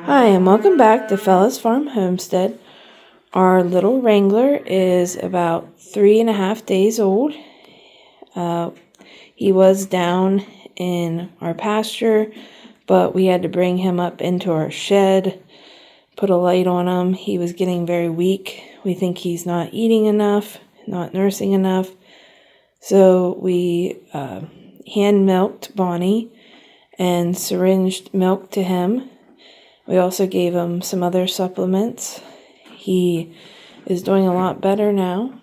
Hi, and welcome back to Fellas Farm Homestead. Our little Wrangler is about 3.5 days old. He was down in our pasture, but we had to bring him up into our shed, put a light on him. He was getting very weak. We think he's not eating enough, not nursing enough. So we hand milked Bonnie and syringed milk to him. We also gave him some other supplements. He is doing a lot better now.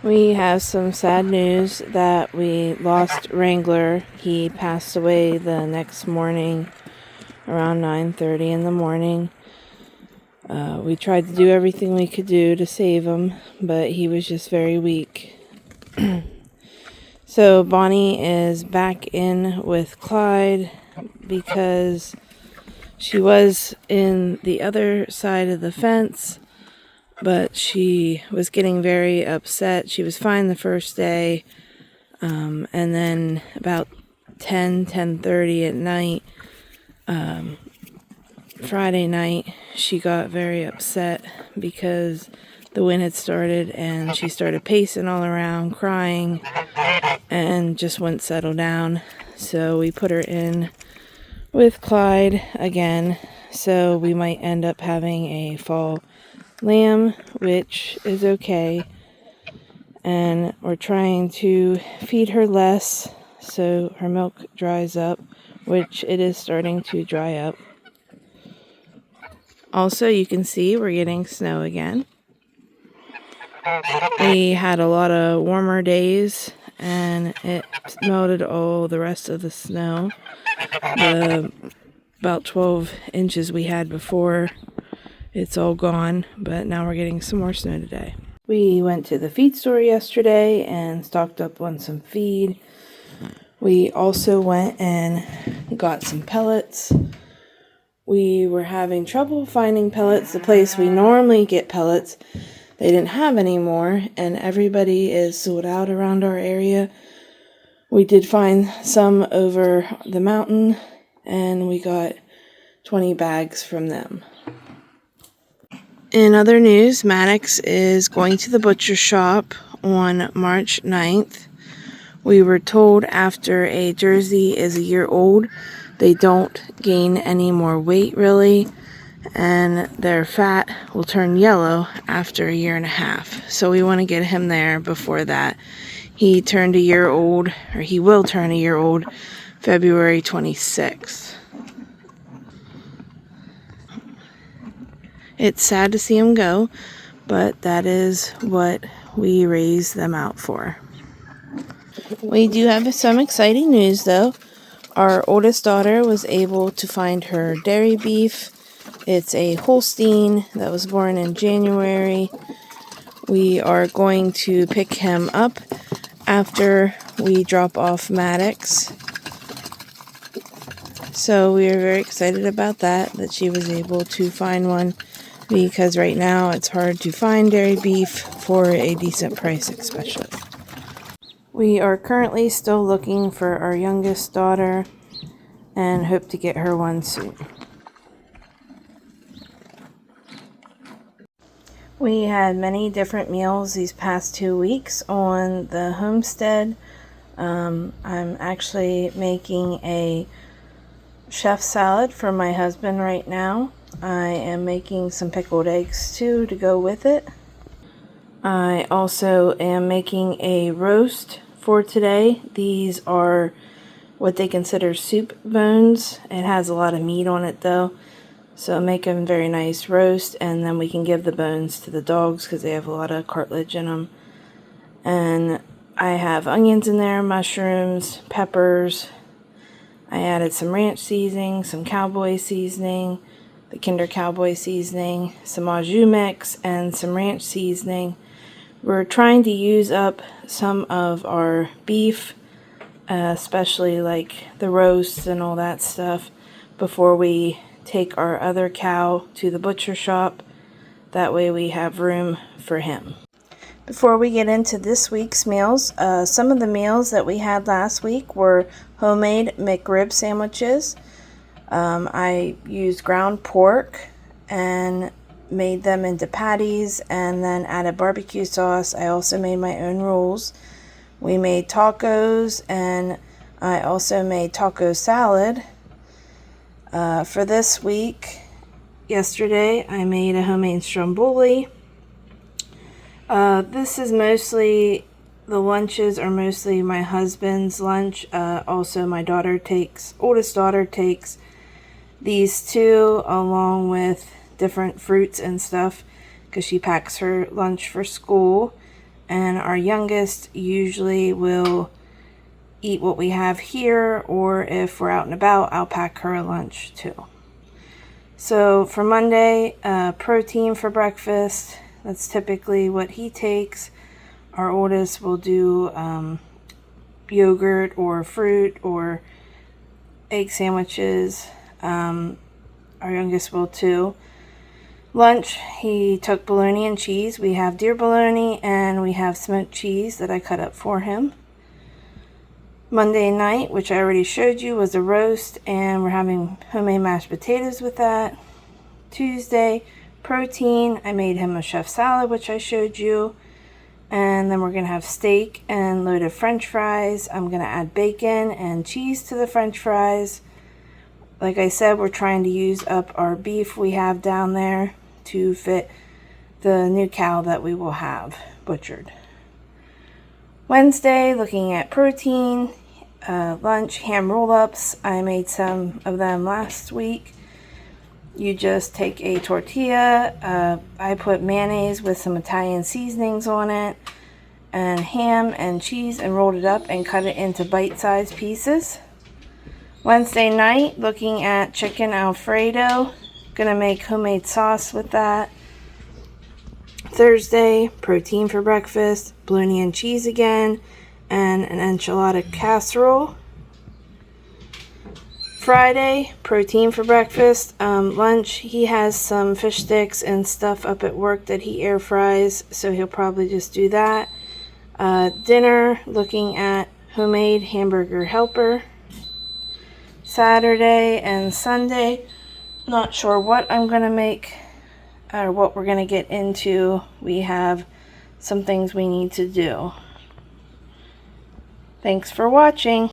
We have some sad news that we lost Wrangler. He passed away the next morning around 9:30 in the morning. We tried to do everything we could do to save him, but he was just very weak. So Bonnie is back in with Clyde because she was in the other side of the fence, but she was getting very upset. She was fine the first day, and then about 10:30 at night, Friday night, she got very upset because the wind had started and she started pacing all around, crying, and just wouldn't settle down. So we put her in with Clyde again, so we might end up having a fall lamb, which is okay. And we're trying to feed her less so her milk dries up, which it is starting to dry up. Also, you can see we're getting snow again. We had a lot of warmer days and it melted all the rest of the snow. About 12 inches we had before, it's all gone, but now we're getting some more snow today. We went to the feed store yesterday and stocked up on some feed. We also went and got some pellets. We were having trouble finding pellets. The place we normally get pellets, they didn't have any more, and everybody is sold out around our area. We did find some over the mountain, and we got 20 bags from them. In other news, Maddox is going to the butcher shop on March 9th. We were told after a Jersey is a year old, they don't gain any more weight really, and their fat will turn yellow after a year and a half. So we want to get him there before that. He turned a year old, or he will turn a year old, February 26th. It's sad to see him go, but that is what we raise them out for. We do have some exciting news though. Our oldest daughter was able to find her dairy beef. It's a Holstein that was born in January. We are going to pick him up after we drop off Maddox. So we are very excited about that she was able to find one, because right now it's hard to find dairy beef for a decent price especially. We are currently still looking for our youngest daughter and hope to get her one soon. We had many different meals these past 2 weeks on the homestead. I'm actually making a chef salad for my husband right now. I am making some pickled eggs too to go with it. I also am making a roast for today. These are what they consider soup bones. It has a lot of meat on it though, so make a very nice roast, and then we can give the bones to the dogs because they have a lot of cartilage in them. And I have onions in there, mushrooms, peppers. I added some ranch seasoning, some cowboy seasoning, the Kinder Cowboy seasoning, some au jus mix, and some ranch seasoning. We're trying to use up some of our beef, especially like the roasts and all that stuff, before we take our other cow to the butcher shop. That way we have room for him. Before we get into this week's meals, some of the meals that we had last week were homemade McRib sandwiches. I used ground pork and made them into patties and then added barbecue sauce. I also made my own rolls. We made tacos, and I also made taco salad. For this week, yesterday, I made a homemade stromboli. This is mostly, the lunches are mostly my husband's lunch. Also, my oldest daughter takes these two along with different fruits and stuff because she packs her lunch for school. And our youngest usually will eat what we have here, or if we're out and about, I'll pack her a lunch too. So for Monday, protein for breakfast. That's typically what he takes. Our oldest will do yogurt or fruit or egg sandwiches. Our youngest will too. Lunch, he took bologna and cheese. We have deer bologna and we have smoked cheese that I cut up for him. Monday night, which I already showed you, was a roast, and we're having homemade mashed potatoes with that. Tuesday, protein. I made him a chef salad, which I showed you. And then we're going to have steak and loaded french fries. I'm going to add bacon and cheese to the french fries. Like I said, we're trying to use up our beef we have down there to fit the new cow that we will have butchered. Wednesday, looking at protein, lunch, ham roll-ups. I made some of them last week. You just take a tortilla. I put mayonnaise with some Italian seasonings on it, and ham and cheese, and rolled it up and cut it into bite-sized pieces. Wednesday night, looking at chicken Alfredo. Gonna make homemade sauce with that. Thursday, protein for breakfast, bologna and cheese again, and an enchilada casserole. Friday, protein for breakfast. Lunch, he has some fish sticks and stuff up at work that he air fries, so he'll probably just do that. Dinner, looking at homemade hamburger helper. Saturday and Sunday, not sure what I'm going to make or what we're going to get into. We have some things we need to do. Thanks for watching.